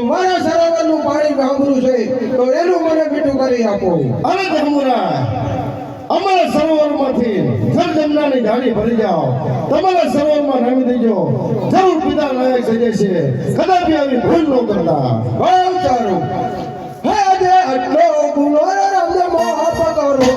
મારા સરોવરનું પાણી ગાંભરું છે તો એનું મને મીઠું કરી આપો. અરે ધર્મુરા, અમારા સરોવરમાંથી જળ જમનાની ધાડી ભરી જાઓ, તમારા સરોવરમાં નામી દેજો. જરૂર પિતા લાયક થઈ જશે, કદાપી આવી ભૂલ ન કરતા. બહુ સારું. હે આજે આટલો ગુનો રામને માફ કરો.